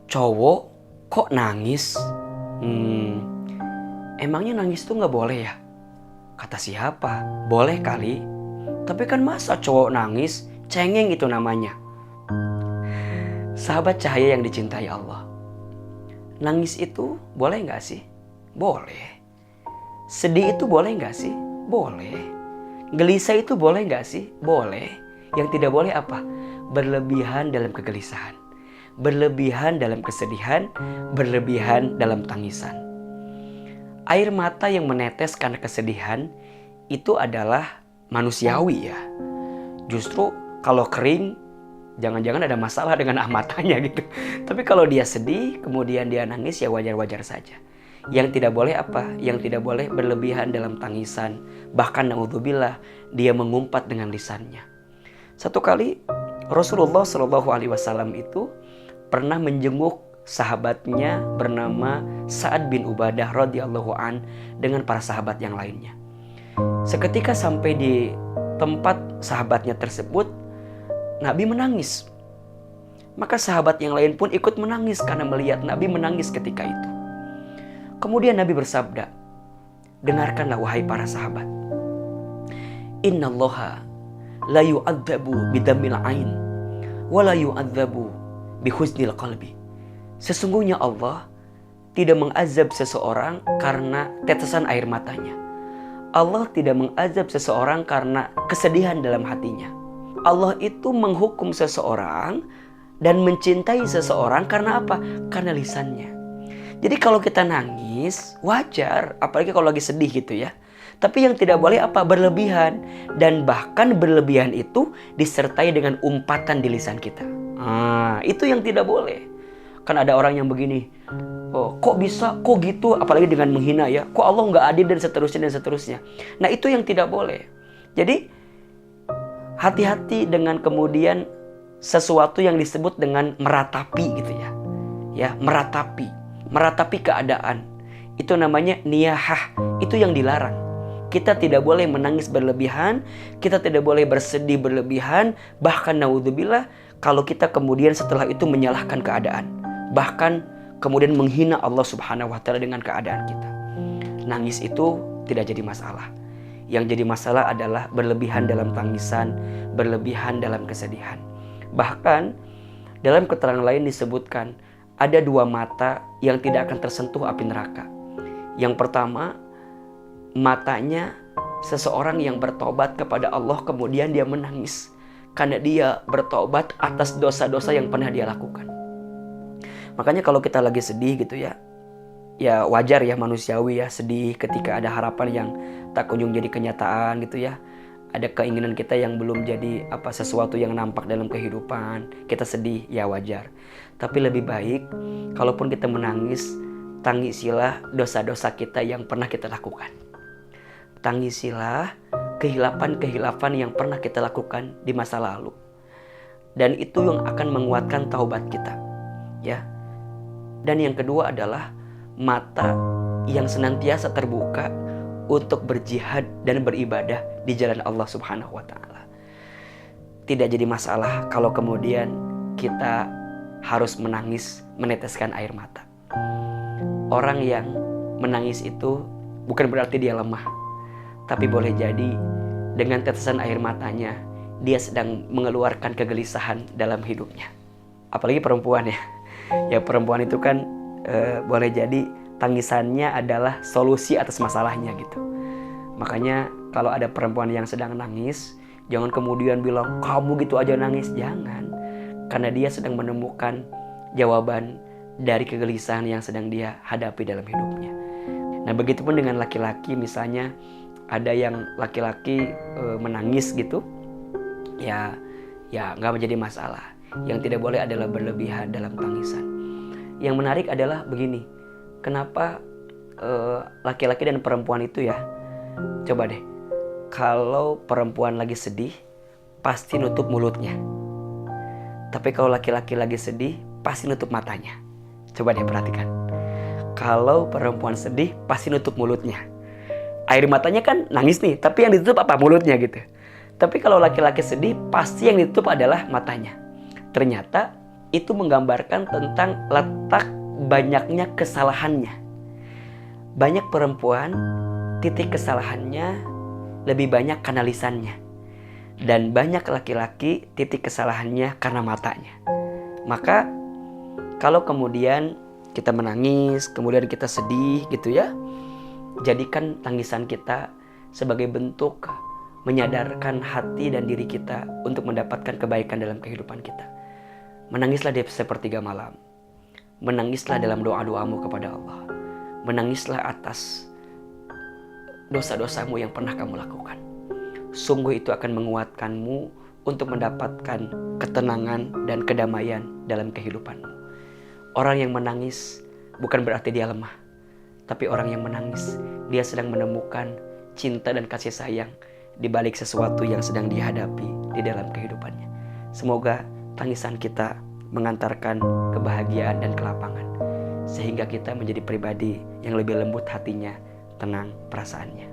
Cowok kok nangis? Emangnya nangis tuh nggak boleh ya? Kata siapa? Boleh kali. Tapi kan masa cowok nangis? Cengeng itu namanya. Sahabat cahaya yang dicintai Allah. Nangis itu boleh nggak sih? Boleh. Sedih itu boleh nggak sih? Boleh. Gelisah itu boleh nggak sih? Boleh. Yang tidak boleh apa? Berlebihan dalam kegelisahan. Berlebihan dalam kesedihan. Berlebihan dalam tangisan. Air mata yang menetes karena kesedihan itu adalah manusiawi ya. Justru kalau kering, jangan-jangan ada masalah dengan matanya gitu. Tapi kalau dia sedih, kemudian dia nangis, ya wajar-wajar saja. Yang tidak boleh apa? Yang tidak boleh berlebihan dalam tangisan. Bahkan naudzubillah, dia mengumpat dengan lisannya. Satu kali Rasulullah SAW itu pernah menjenguk sahabatnya bernama Sa'ad bin Ubadah radhiyallahu an dengan para sahabat yang lainnya. Seketika sampai di tempat sahabatnya tersebut, Nabi menangis. Maka sahabat yang lain pun ikut menangis karena melihat Nabi menangis ketika itu. Kemudian Nabi bersabda, dengarkanlah wahai para sahabat. Innallaha la yu'adzabu bidammil ain wa la yu'adzabu bihusnil qalbi. Sesungguhnya Allah tidak mengazab seseorang karena tetesan air matanya. Allah tidak mengazab seseorang karena kesedihan dalam hatinya. Allah itu menghukum seseorang dan mencintai seseorang karena apa? Karena lisannya. Jadi kalau kita nangis, wajar. Apalagi kalau lagi sedih gitu ya. Tapi yang tidak boleh apa? Berlebihan. Dan bahkan berlebihan itu disertai dengan umpatan di lisan kita. Itu yang tidak boleh. Kan ada orang yang begini, oh, kok bisa, kok gitu, apalagi dengan menghina ya, kok Allah nggak adil dan seterusnya dan seterusnya. Nah itu yang tidak boleh. Jadi hati-hati dengan kemudian sesuatu yang disebut dengan meratapi gitu ya, meratapi keadaan. Itu namanya niyahah, itu yang dilarang. Kita tidak boleh menangis berlebihan, kita tidak boleh bersedih berlebihan, bahkan naudzubillah kalau kita kemudian setelah itu menyalahkan keadaan. Bahkan kemudian menghina Allah subhanahu wa ta'ala dengan keadaan kita. Nangis itu tidak jadi masalah. Yang jadi masalah adalah berlebihan dalam tangisan, berlebihan dalam kesedihan. Bahkan dalam keterangan lain disebutkan ada dua mata yang tidak akan tersentuh api neraka. Yang pertama, matanya seseorang yang bertobat kepada Allah kemudian dia menangis karena dia bertobat atas dosa-dosa yang pernah dia lakukan. Makanya kalau kita lagi sedih gitu ya, ya wajar ya, manusiawi ya, sedih ketika ada harapan yang tak kunjung jadi kenyataan gitu ya. Ada keinginan kita yang belum jadi sesuatu yang nampak dalam kehidupan, kita sedih, ya wajar. Tapi lebih baik kalaupun kita menangis, tangisilah dosa-dosa kita yang pernah kita lakukan. Tangisilah kehilapan-kehilapan yang pernah kita lakukan di masa lalu. Dan itu yang akan menguatkan taubat kita. Ya. Dan yang kedua adalah mata yang senantiasa terbuka untuk berjihad dan beribadah di jalan Allah subhanahu wa ta'ala. Tidak jadi masalah kalau kemudian kita harus menangis, meneteskan air mata. Orang yang menangis itu bukan berarti dia lemah. Tapi boleh jadi dengan tetesan air matanya, dia sedang mengeluarkan kegelisahan dalam hidupnya. Apalagi perempuan ya. Ya perempuan itu kan boleh jadi tangisannya adalah solusi atas masalahnya gitu. Makanya kalau ada perempuan yang sedang nangis, jangan kemudian bilang kamu gitu aja nangis, jangan. Karena dia sedang menemukan jawaban dari kegelisahan yang sedang dia hadapi dalam hidupnya. Nah begitupun dengan laki-laki, misalnya ada yang laki-laki menangis gitu, ya nggak menjadi masalah. Yang tidak boleh adalah berlebihan dalam tangisan. Yang menarik adalah begini, kenapa laki-laki dan perempuan itu ya, coba deh, kalau perempuan lagi sedih pasti nutup mulutnya, tapi kalau laki-laki lagi sedih pasti nutup matanya. Coba deh perhatikan, kalau perempuan sedih pasti nutup mulutnya, air matanya kan nangis nih, tapi yang ditutup apa? Mulutnya gitu. Tapi kalau laki-laki sedih pasti yang ditutup adalah matanya. Ternyata itu menggambarkan tentang letak banyaknya kesalahannya. Banyak perempuan titik kesalahannya lebih banyak karena lisannya. Dan banyak laki-laki titik kesalahannya karena matanya. Maka kalau kemudian kita menangis, kemudian kita sedih gitu ya, jadikan tangisan kita sebagai bentuk menyadarkan hati dan diri kita untuk mendapatkan kebaikan dalam kehidupan kita. Menangislah di sepertiga malam. Menangislah dalam doa-doamu kepada Allah. Menangislah atas dosa-dosamu yang pernah kamu lakukan. Sungguh itu akan menguatkanmu untuk mendapatkan ketenangan dan kedamaian dalam kehidupanmu. Orang yang menangis bukan berarti dia lemah. Tapi orang yang menangis, dia sedang menemukan cinta dan kasih sayang di balik sesuatu yang sedang dihadapi di dalam kehidupannya. Semoga tangisan kita mengantarkan kebahagiaan dan kelapangan, sehingga kita menjadi pribadi yang lebih lembut hatinya, tenang perasaannya.